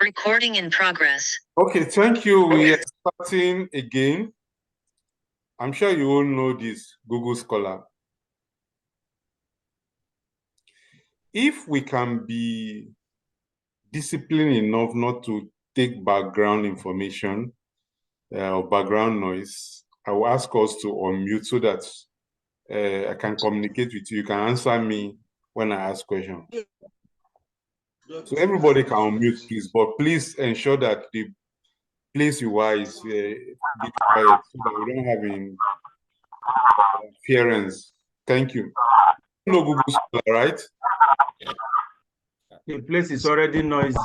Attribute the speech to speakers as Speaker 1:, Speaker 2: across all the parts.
Speaker 1: Recording in progress.
Speaker 2: Okay, thank you. We are starting again. I'm sure you all know this, Google Scholar. If we can be disciplined enough not to take background information or background noise, I will ask us to unmute so that I can communicate with you. You can answer me when I ask questions. So everybody can unmute, please, but please ensure that the place you are is be quiet so that we don't have interference. Thank you. You know Google Scholar, right?
Speaker 3: The place is already noisy.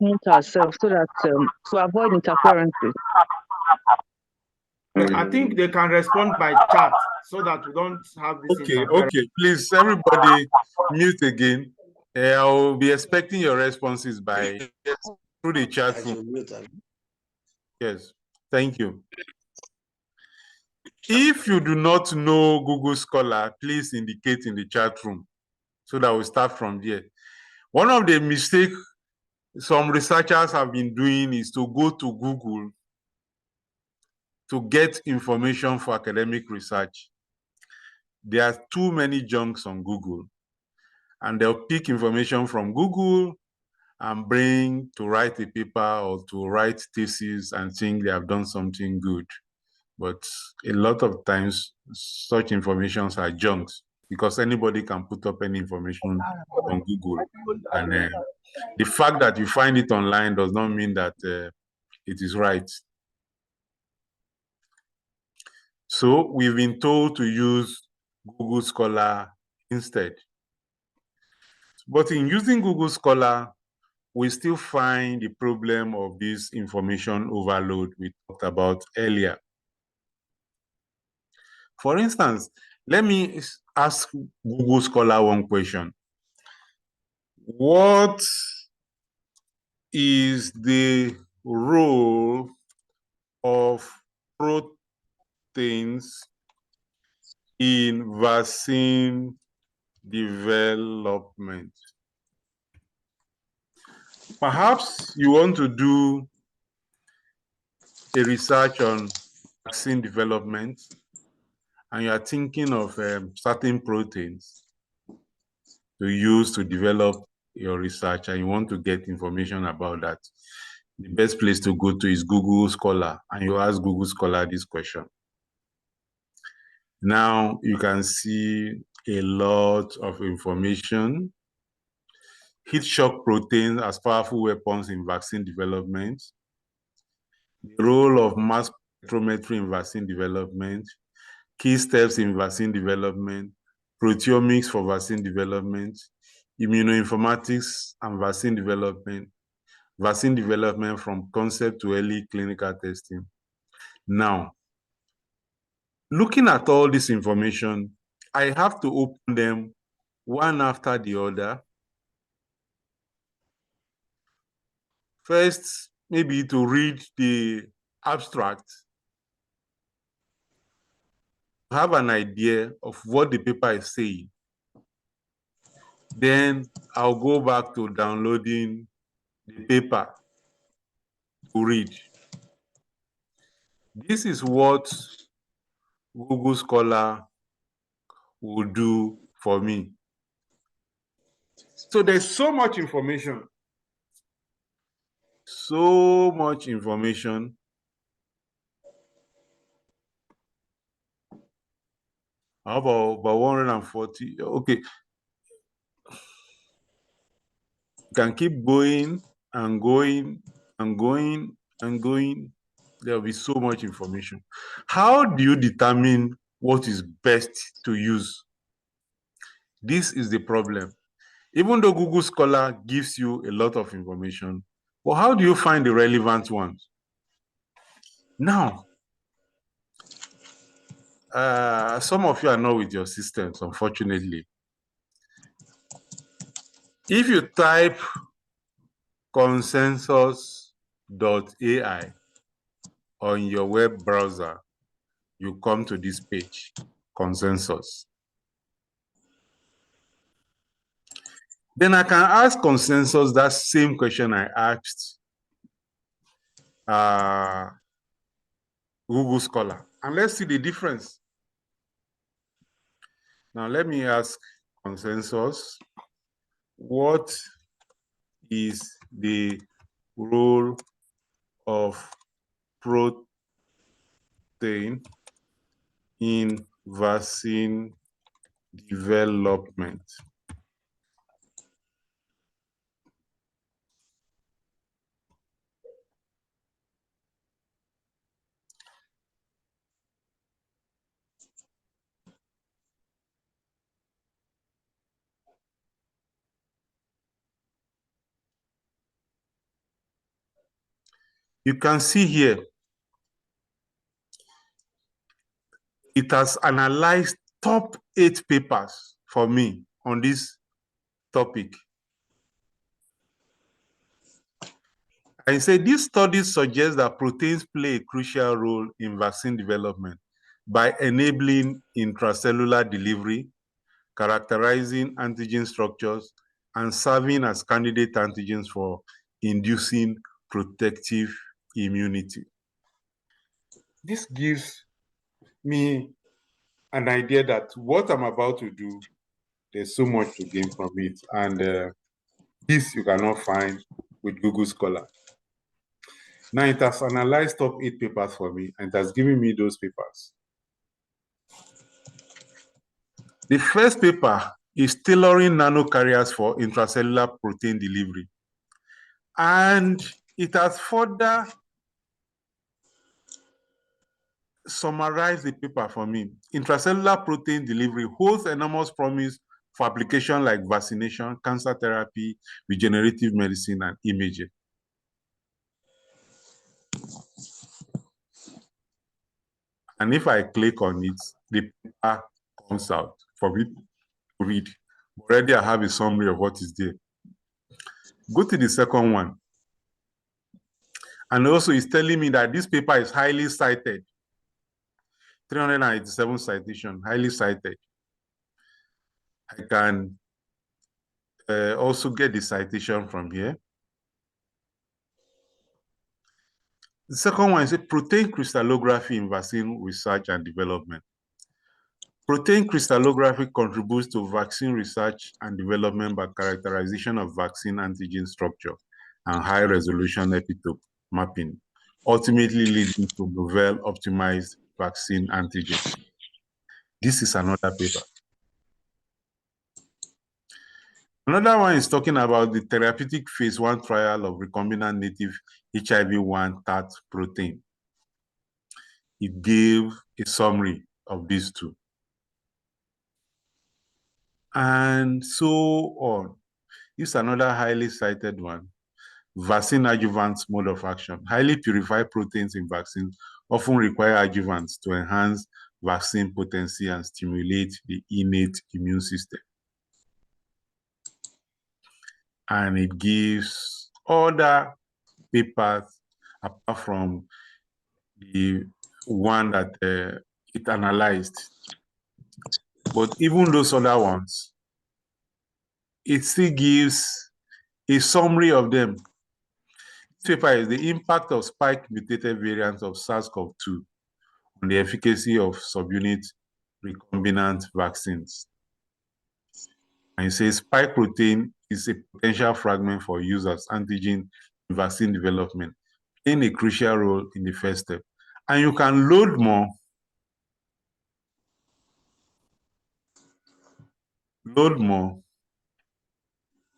Speaker 4: Mute ourselves so that to avoid interferences.
Speaker 3: I think they can respond by chat so that we don't have this interference.
Speaker 2: Okay. Please, everybody, mute again. I will be expecting your responses through the chat room. Yes, thank you. If you do not know Google Scholar, please indicate in the chat room so that we start from there. One of the mistakes some researchers have been doing is to go to Google to get information for academic research. There are too many junks on Google, and they'll pick information from Google and bring to write a paper or to write thesis and think they have done something good. But a lot of times, such informations are junks because anybody can put up any information on Google. And the fact that you find it online does not mean that it is right. So we've been told to use Google Scholar instead. But in using Google Scholar, we still find the problem of this information overload we talked about earlier. For instance, let me ask Google Scholar one question. What is the role of proteins in vaccine development? Perhaps you want to do a research on vaccine development and you are thinking of certain proteins to use to develop your research and you want to get information about that. The best place to go to is Google Scholar, and you ask Google Scholar this question. Now you can see a lot of information. Heat shock proteins as powerful weapons in vaccine development. The role of mass spectrometry in vaccine development. Key steps in vaccine development. Proteomics for vaccine development. Immunoinformatics and vaccine development from concept to early clinical testing. Now, looking at all this information, I have to open them one after the other. First, maybe to read the abstract, have an idea of what the paper is saying. Then I'll go back to downloading the paper to read. This is what Google Scholar will do for me. So there's so much information. So much information. How about 140? Okay. You can keep going and going and going and going. There'll be so much information. How do you determine what is best to use? This is the problem. Even though Google Scholar gives you a lot of information, but how do you find the relevant ones? Now, some of you are not with your systems, unfortunately. If you type consensus.ai on your web browser, you come to this page, Consensus. Then I can ask consensus that same question I asked Google Scholar, and let's see the difference. Now let me ask consensus, what is the role of protein in vaccine development? You can see here, it has analyzed top 8 papers for me on this topic. And it said these studies suggest that proteins play a crucial role in vaccine development by enabling intracellular delivery, characterizing antigen structures, and serving as candidate antigens for inducing protective immunity. This gives me an idea that what I'm about to do, there's so much to gain from it. And this you cannot find with Google Scholar. Now it has analyzed top 8 papers for me, and it has given me those papers. The first paper is tailoring nanocarriers for intracellular protein delivery. And it has further summarized the paper for me. Intracellular protein delivery holds enormous promise for application like vaccination, cancer therapy, regenerative medicine, and imaging. And if I click on it, the paper comes out for me to read. Already I have a summary of what is there. Go to the second one. And also it's telling me that this paper is highly cited. 387 citation, highly cited. I can also get the citation from here. The second one is a protein crystallography in vaccine research and development. Protein crystallography contributes to vaccine research and development by characterization of vaccine antigen structure and high-resolution epitope mapping, ultimately leading to novel optimized vaccine antigens. This is another paper. Another one is talking about the therapeutic phase 1 trial of recombinant native HIV-1 TAT protein. It gave a summary of these two. And so on. This is another highly cited one. Vaccine adjuvants mode of action. Highly purified proteins in vaccines often require adjuvants to enhance vaccine potency and stimulate the innate immune system. And it gives other papers apart from the one that it analyzed. But even those other ones, it still gives a summary of them. This paper is the impact of spike mutated variants of SARS-CoV-2 on the efficacy of subunit recombinant vaccines. And it says spike protein is a potential fragment for use as antigen in vaccine development, playing a crucial role in the first step. And you can load more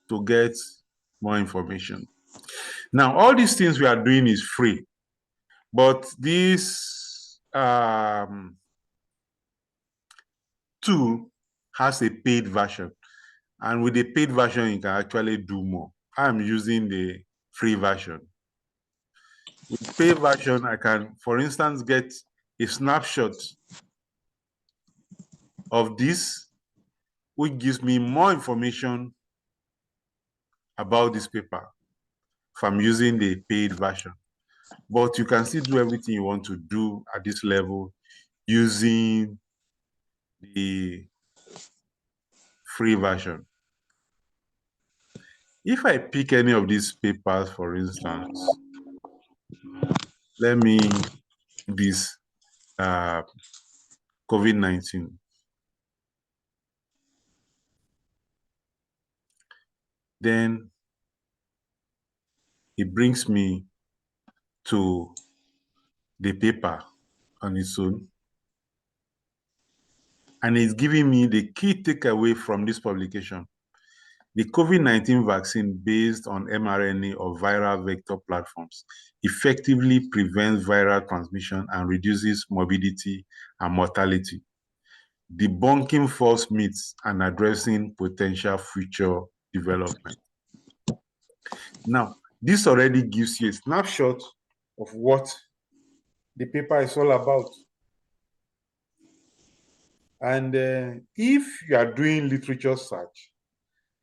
Speaker 2: to get more information. Now, all these things we are doing is free, but this tool has a paid version. And with the paid version, you can actually do more. I'm using the free version. With the paid version, I can, for instance, get a snapshot of this, which gives me more information about this paper if I'm using the paid version. But you can still do everything you want to do at this level using the free version. If I pick any of these papers, for instance, let me this COVID-19. Then it brings me to the paper on its own. And it's giving me the key takeaway from this publication. The COVID-19 vaccine based on mRNA or viral vector platforms effectively prevents viral transmission and reduces morbidity and mortality, debunking false myths and addressing potential future development. Now, this already gives you a snapshot of what the paper is all about. And if you are doing literature search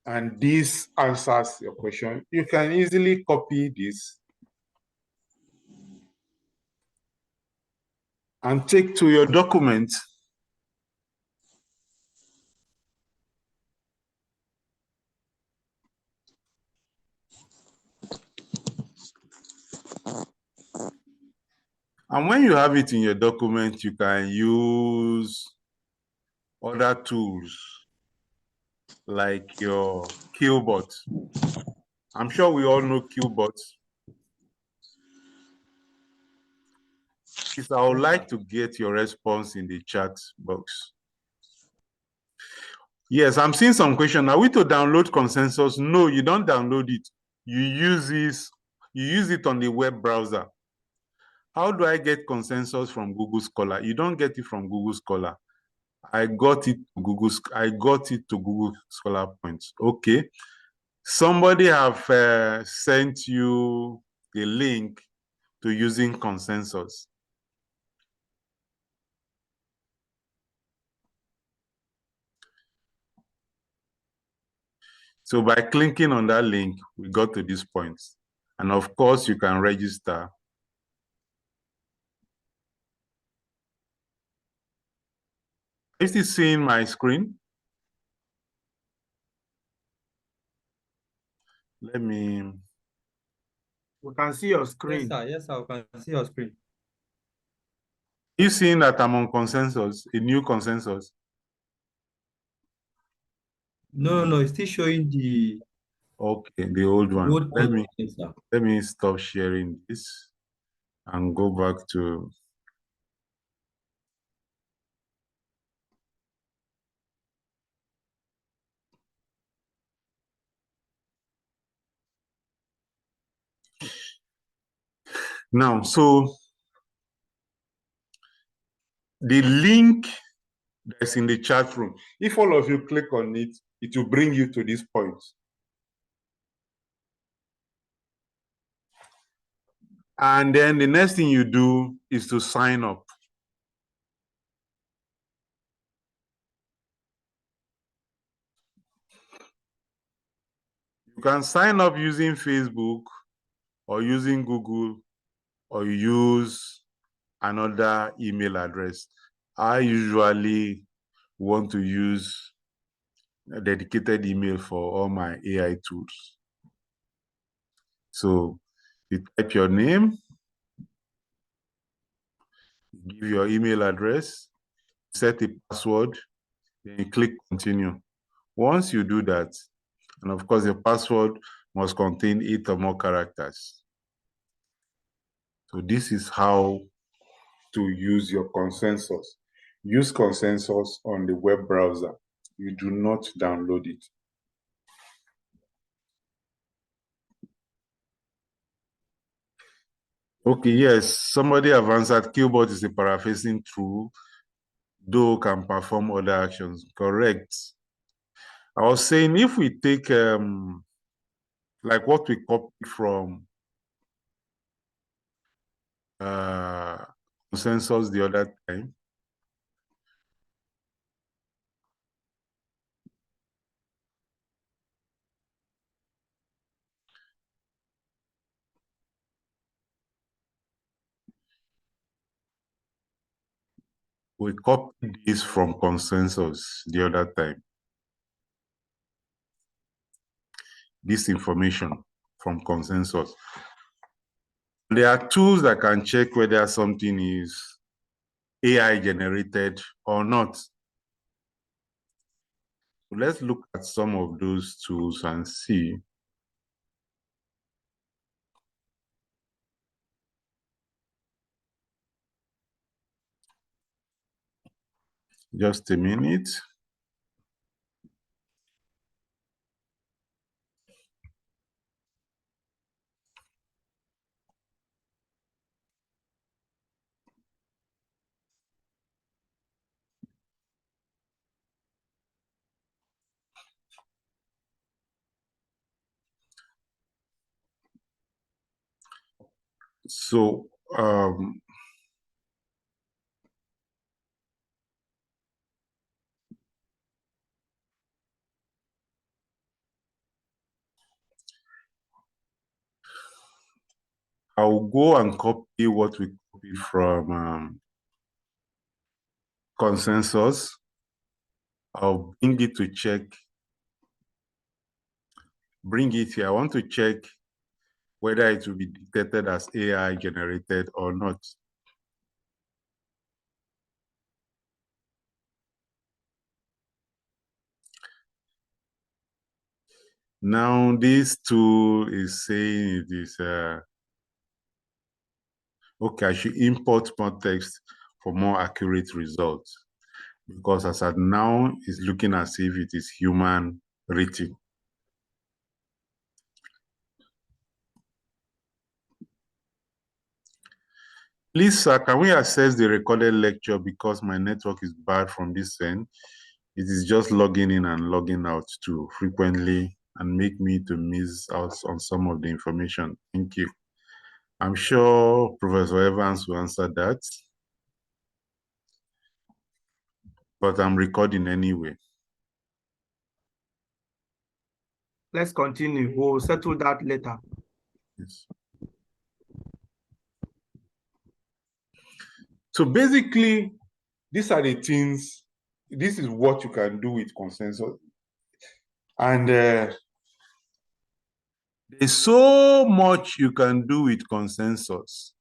Speaker 2: and this answers your question, you can easily copy this and take to your document. And when you have it in your document, you can use other tools like your Killbot. I'm sure we all know Killbot. I would like to get your response in the chat box. Yes, I'm seeing some question. Are we to download consensus? No, you don't download it. You use it on the web browser. How do I get consensus from Google Scholar? You don't get it from Google Scholar. I got it to Google Scholar Points. Okay. Somebody have sent you a link to using consensus. So by clicking on that link, we got to this point. And of course, you can register. Is it seeing my screen? Let me.
Speaker 3: We can see your screen.
Speaker 5: Yes, sir. Yes, sir. We can see your screen.
Speaker 2: You seeing that I'm on consensus, a new consensus?
Speaker 5: No, it's still showing the
Speaker 2: Okay, the old one.
Speaker 5: old
Speaker 2: Let
Speaker 5: yes, sir.
Speaker 2: me stop sharing this and go back to. Now, so the link that's in the chat room, if all of you click on it, it will bring you to this point. And then the next thing you do is to sign up. You can sign up using Facebook or using Google or use another email address. I usually want to use a dedicated email for all my AI tools. So you type your name, give your email address, set a password, then you click continue. Once you do that, and of course the password must contain 8 or more characters. So this is how to use your consensus. Use consensus on the web browser. You do not download it. Okay, yes, somebody have answered. Killbot is a paraphrasing tool, though can perform other actions. Correct. I was saying if we take like what we copied from consensus the other time. We copied this from consensus the other time. this information from consensus. There are tools that can check whether something is AI generated or not. Let's look at some of those tools and see. Just a minute. So I'll go and copy what we copied from consensus. I'll bring it to check. Bring it here. I want to check whether it will be detected as AI generated or not. Now this tool is saying it is okay, I should import more text for more accurate results, because as at now it's looking as if it is human written. Please, sir, can we access the recorded lecture, because my network is bad from this end? It is just logging in and logging out too frequently and make me to miss out on some of the information. Thank you. I'm sure Professor Evans will answer that, but I'm recording anyway.
Speaker 3: Let's continue. We'll settle that later.
Speaker 2: Yes. So basically, these are the things, this is what you can do with consensus. And there's so much you can do with consensus.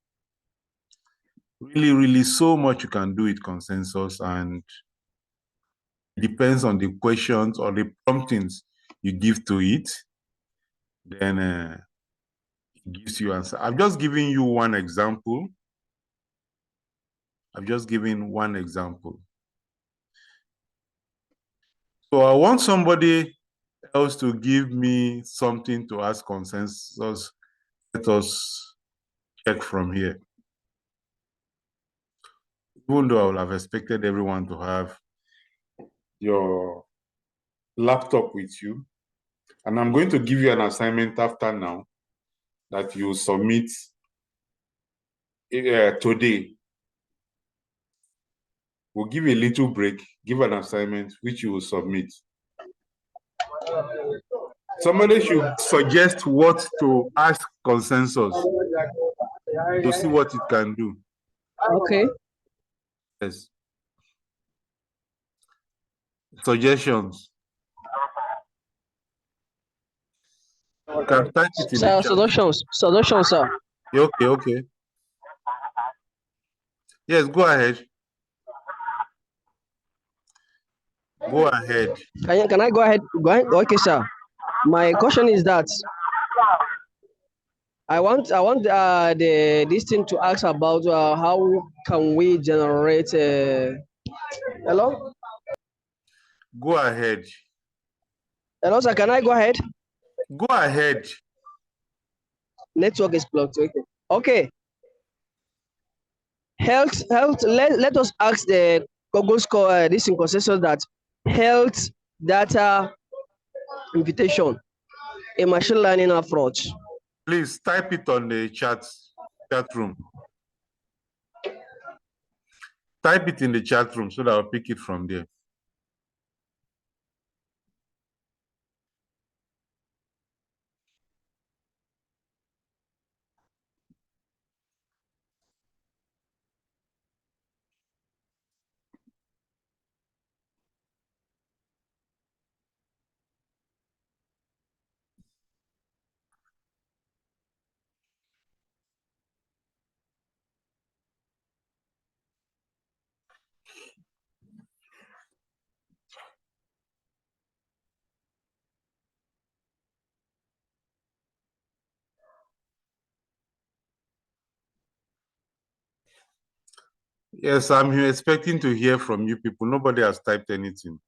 Speaker 2: Really, really so much you can do with consensus, and it depends on the questions or the promptings you give to it, then it gives you answer. I've just given you one example. I've just given one example. So I want somebody else to give me something to ask consensus. Let us check from here. Even though I would have expected everyone to have your laptop with you. And I'm going to give you an assignment after now that you submit today. We'll give you a little break, give an assignment which you will submit. Somebody should suggest what to ask consensus to see what it can do.
Speaker 4: Okay.
Speaker 2: Yes. Suggestions. You can type it in the chat.
Speaker 4: Solutions, sir.
Speaker 2: Okay, okay. Yes, go ahead. Go ahead.
Speaker 4: Can I go ahead? Go ahead. Okay, sir. My question is that I want this thing to ask about how can we generate hello?
Speaker 2: Go ahead.
Speaker 4: Hello, sir, can I go ahead?
Speaker 2: Go ahead.
Speaker 4: Network is blocked. Okay. Health. Let us ask the Google score this in consensus that health data invitation, a machine learning approach.
Speaker 2: Please type it on the chat room. Type it in the chat room so that I'll pick it from there. Yes, I'm expecting to hear from you people. Nobody has typed anything.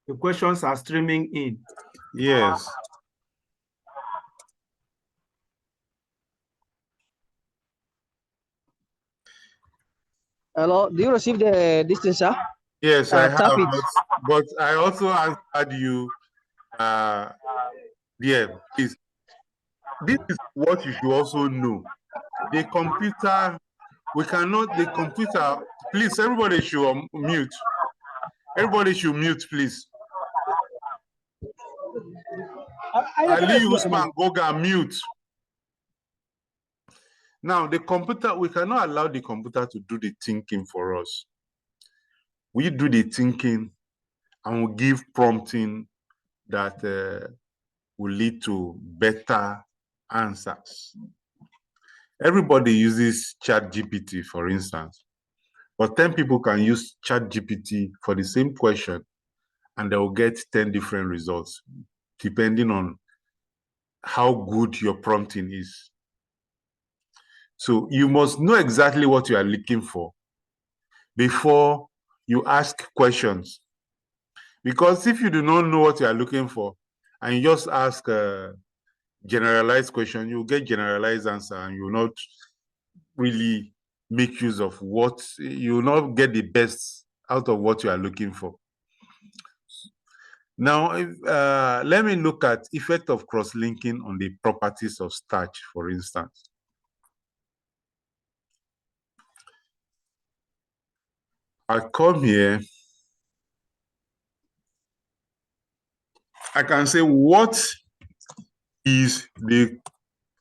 Speaker 3: The questions are streaming in.
Speaker 2: Yes.
Speaker 4: Hello, do you receive the distance, sir?
Speaker 2: Yes, I have,
Speaker 4: Tap it.
Speaker 2: but I also answered you. Please. This is what you should also know. The computer, the computer, please, everybody should mute. Everybody should mute, please. Ali Usman Goga, mute. Now, the computer, we cannot allow the computer to do the thinking for us. We do the thinking and we give prompting that will lead to better answers. Everybody uses ChatGPT, for instance, but 10 people can use ChatGPT for the same question and they will get 10 different results, depending on how good your prompting is. So you must know exactly what you are looking for before you ask questions. Because if you do not know what you are looking for and you just ask a generalized question, you'll get generalized answer and you'll not really make use of you will not get the best out of what you are looking for. Now, let me look at effect of cross-linking on the properties of starch, for instance. I come here, I can say, what is the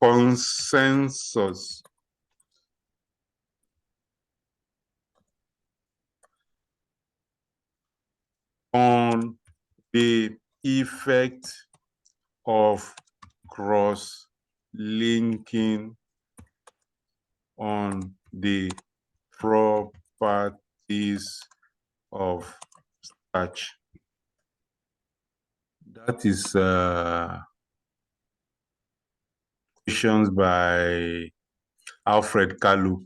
Speaker 2: consensus on the effect of cross-linking on the properties of starch? That is questions by Alfred Kalu.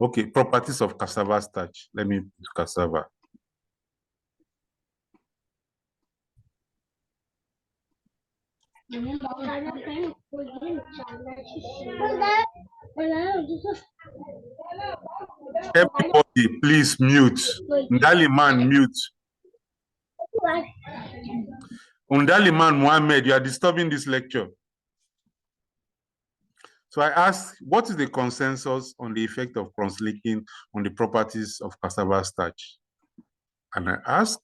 Speaker 2: Okay, properties of cassava starch. Let me put cassava. Everybody, please mute. Ndali man, mute. Ndali man Mohammed, you are disturbing this lecture. So I asked, what is the consensus on the effect of cross-linking on the properties of cassava starch? And I ask,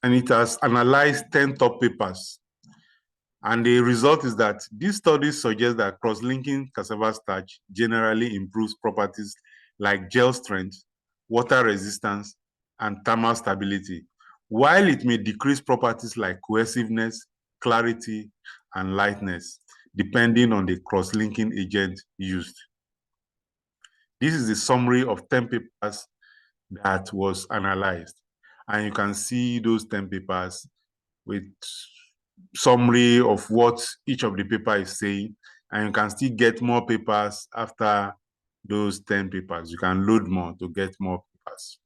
Speaker 2: and it has analyzed 10 top papers. And the result is that these studies suggest that cross-linking cassava starch generally improves properties like gel strength, water resistance, and thermal stability, while it may decrease properties like cohesiveness, clarity, and lightness, depending on the cross-linking agent used. This is the summary of 10 papers that was analyzed. And you can see those 10 papers with summary of what each of the paper is saying, and you can still get more papers after those 10 papers. You can load more to get more papers.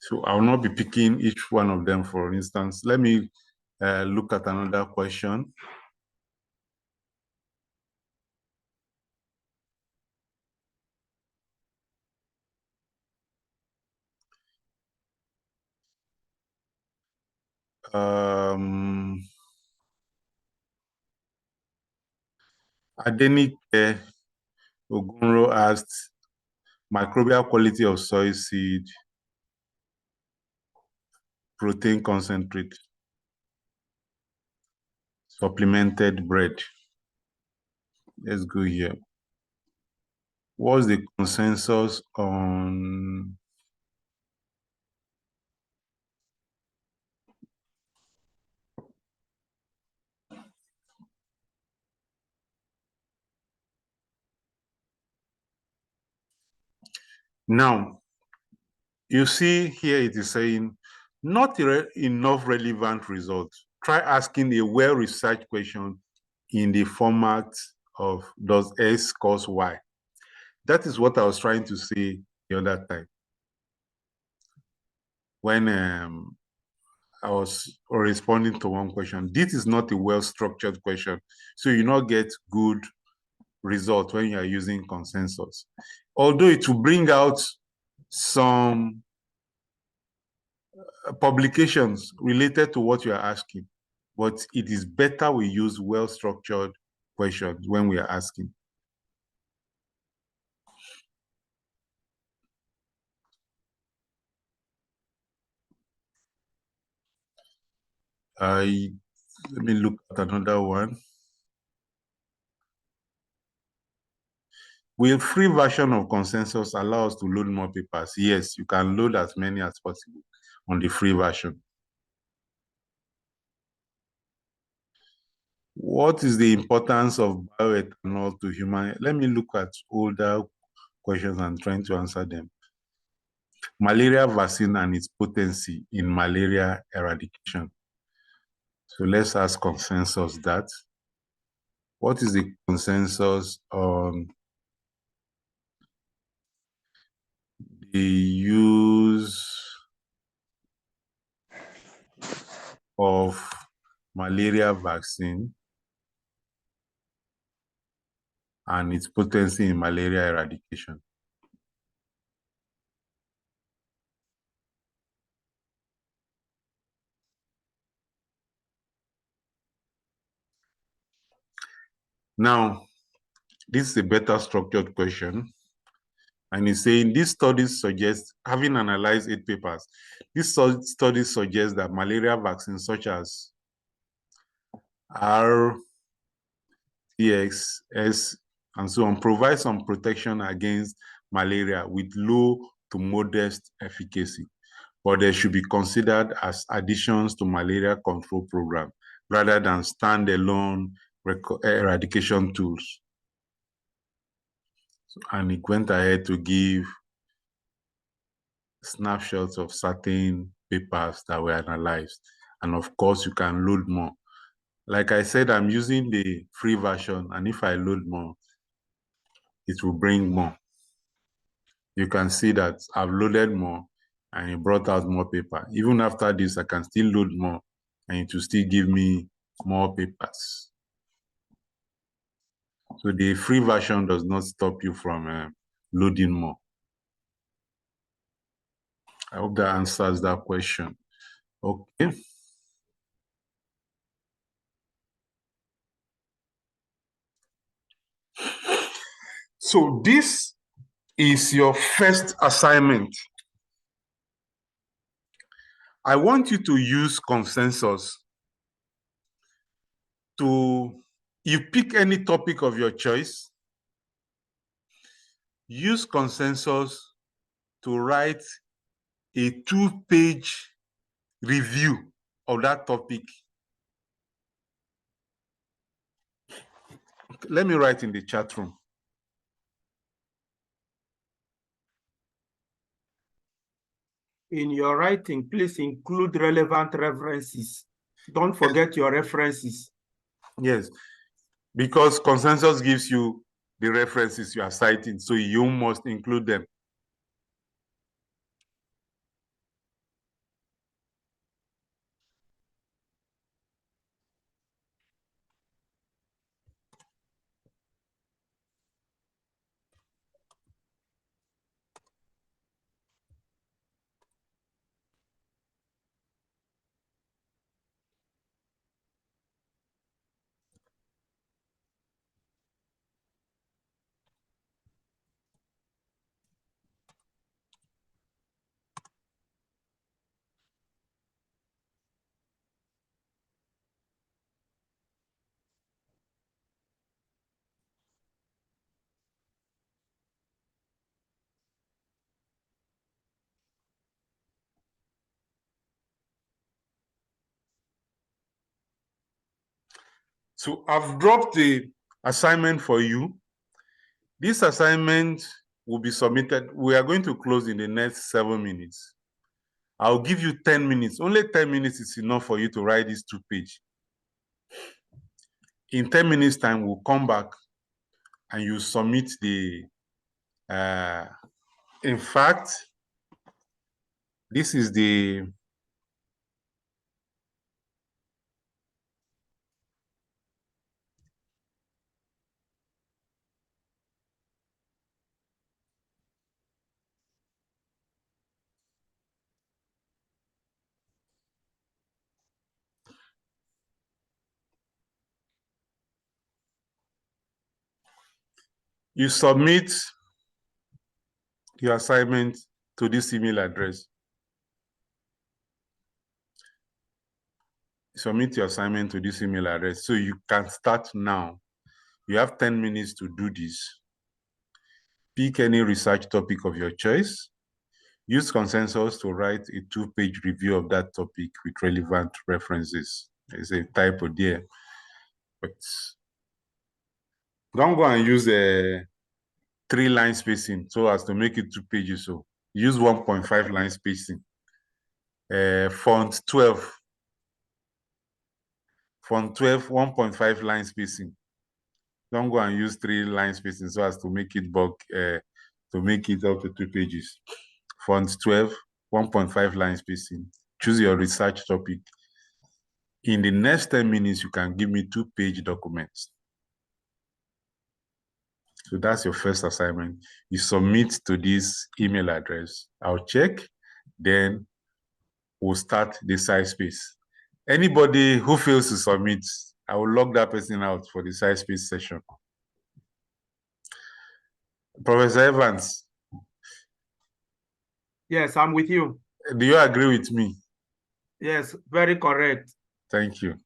Speaker 2: So I will not be picking each one of them, for instance. Let me look at another question. Adenike Ogunro asked, microbial quality of soy seed, protein concentrate, supplemented bread. Let's go here. What's the consensus on now? You see here it is saying not enough relevant results. Try asking a well-researched question in the format of does X cause Y? That is what I was trying to say the other time when I was responding to one question. This is not a well-structured question, so you not get good results when you are using consensus. Although it will bring out some publications related to what you are asking, but it is better we use well-structured questions when we are asking. Let me look at another one. Will free version of consensus allow us to load more papers? Yes, you can load as many as possible on the free version. What is the importance of bioethanol to human? Let me look at older questions and trying to answer them. Malaria vaccine and its potency in malaria eradication. So let's ask consensus that. What is the consensus on the use of malaria vaccine and its potency in malaria eradication? Now, this is a better structured question. And it's saying these studies suggest, having analyzed 8 papers, these studies suggest that malaria vaccines such as RTX, S, and so on provide some protection against malaria with low to modest efficacy, but they should be considered as additions to malaria control program rather than standalone eradication tools. And it went ahead to give snapshots of certain papers that were analyzed. And of course, you can load more. Like I said, I'm using the free version, and if I load more, it will bring more. You can see that I've loaded more and it brought out more paper. Even after this, I can still load more and it will still give me more papers. So the free version does not stop you from loading more. I hope that answers that question. Okay. So this is your first assignment. I want you to use consensus to, you pick any topic of your choice, use consensus to write a 2-page review of that topic. Let me write in the chat room.
Speaker 3: In your writing, please include relevant references. Don't forget your references.
Speaker 2: Yes, because consensus gives you the references you are citing, so you must include them. So I've dropped the assignment for you. This assignment will be submitted. We are going to close in the next 7 minutes. I'll give you 10 minutes. Only 10 minutes is enough for you to write this 2-page. In 10 minutes time, we'll come back and you submit the, in fact, this is the, you submit your assignment to this email address. Submit your assignment to this email address so you can start now. You have 10 minutes to do this. Pick any research topic of your choice. Use consensus to write a 2-page review of that topic with relevant references. There's a typo there, but don't go and use a 3-line spacing so as to make it 2 pages. So use 1.5 line spacing. Font 12, 1.5 line spacing. Don't go and use 3-line spacing so as to make it bulk, to make it up to 2 pages. Font 12, 1.5 line spacing. Choose your research topic. In the next 10 minutes, you can give me 2-page documents. So that's your first assignment. You submit to this email address. I'll check, then we'll start the SciSpace. Anybody who fails to submit, I will log that person out for the SciSpace session. Professor Evans.
Speaker 3: Yes, I'm with you.
Speaker 2: Do you agree with me?
Speaker 3: Yes, very correct.
Speaker 2: Thank you.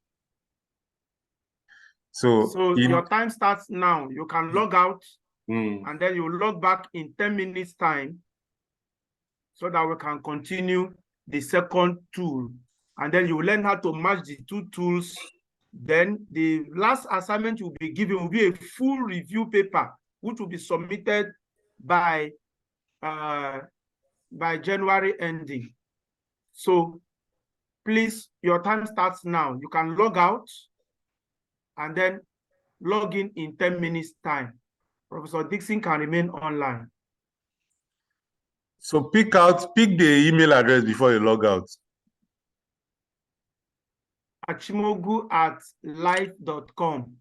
Speaker 2: So
Speaker 3: your time starts now. You can log out and then you log back in 10 minutes time so that we can continue the second tool. And then you learn how to match the 2 tools. Then the last assignment you'll be given will be a full review paper, which will be submitted by January ending. So please, your time starts now. You can log out and then log in 10 minutes time. Professor Dixon can remain online.
Speaker 2: So pick the email address before you log out.
Speaker 3: Achimogu@life.com.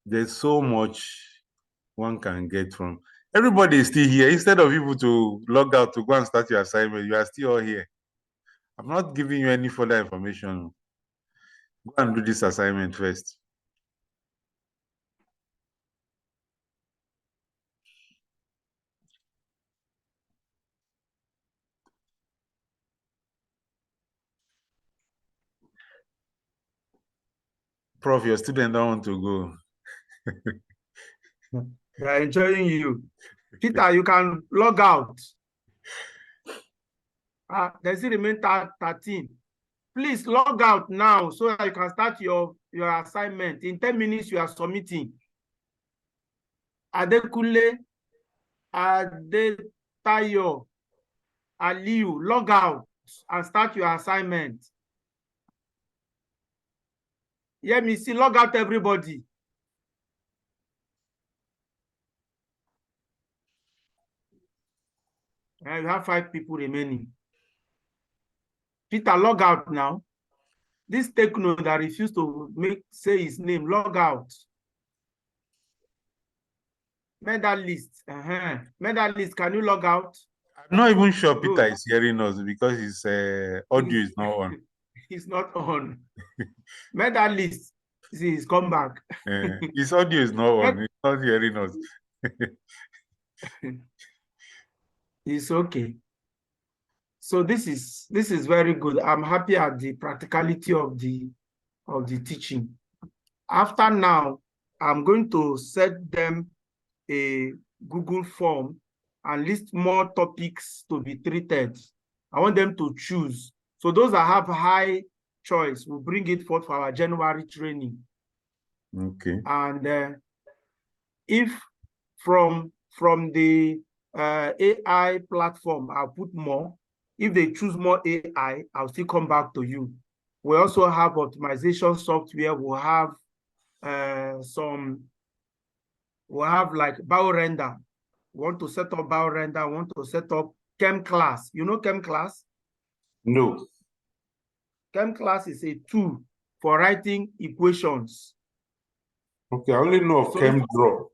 Speaker 2: There's so much one can get from. Everybody is still here. Instead of people to log out to go and start your assignment, you are still all here. I'm not giving you any further information. Go and do this assignment first. Prof, your student don't want to go.
Speaker 3: They are enjoying you. Peter, you can log out. Does it remain 13? Please log out now so that you can start your assignment. In 10 minutes, you are submitting. Adekule, Adetayo, Aliu, log out and start your assignment. Yeah, me see, log out everybody. You have 5 people remaining. Peter, log out now. This techno that refused to say his name, log out. Medalist. Medalist, can you log out?
Speaker 2: I'm not even sure Peter is hearing us because his audio is not on.
Speaker 3: He's not on. Medalist, See, he's come back.
Speaker 2: His audio is not on. He's not hearing us.
Speaker 3: It's okay. So this is very good. I'm happy at the practicality of the teaching. After now, I'm going to set them a Google form and list more topics to be treated. I want them to choose. So those that have high choice will bring it forth for our January training.
Speaker 2: Okay.
Speaker 3: And if from the AI platform, I'll put more. If they choose more AI, I'll still come back to you. We also have optimization software. We'll have we'll have like BioRender. We want to set up BioRender. We want to set up ChemClass. You know ChemClass?
Speaker 2: No.
Speaker 3: ChemClass is a tool for writing equations.
Speaker 2: Okay, I only know of ChemDraw.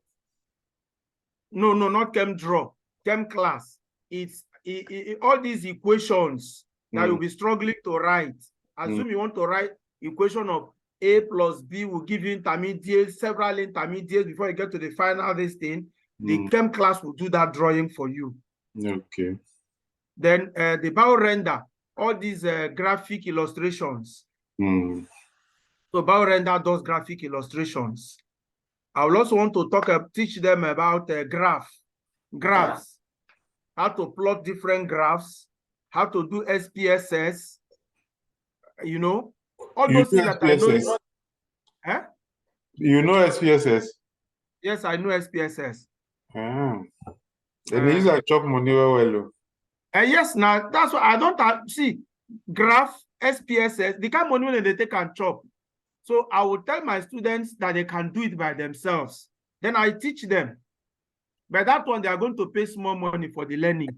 Speaker 3: No, not ChemDraw. ChemClass. It's all these equations that you'll be struggling to write. Assume you want to write equation of A plus B will give you intermediates, several intermediates before you get to the final this thing. The ChemClass will do that drawing for you.
Speaker 2: Okay.
Speaker 3: Then the BioRender, all these graphic illustrations. So BioRender does graphic illustrations. I will also want to teach them about graphs, how to plot different graphs, how to do SPSS, you know, all those things that I know. Huh?
Speaker 2: You know SPSS?
Speaker 3: Yes, I know SPSS.
Speaker 2: And these are chop money well.
Speaker 3: Yes, now that's what I don't see. Graph, SPSS, the kind of money they take and chop. So I will tell my students that they can do it by themselves. Then I teach them. By that one, they are going to pay small money for the learning.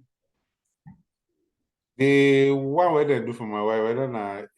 Speaker 2: The one where they do for my wife, whether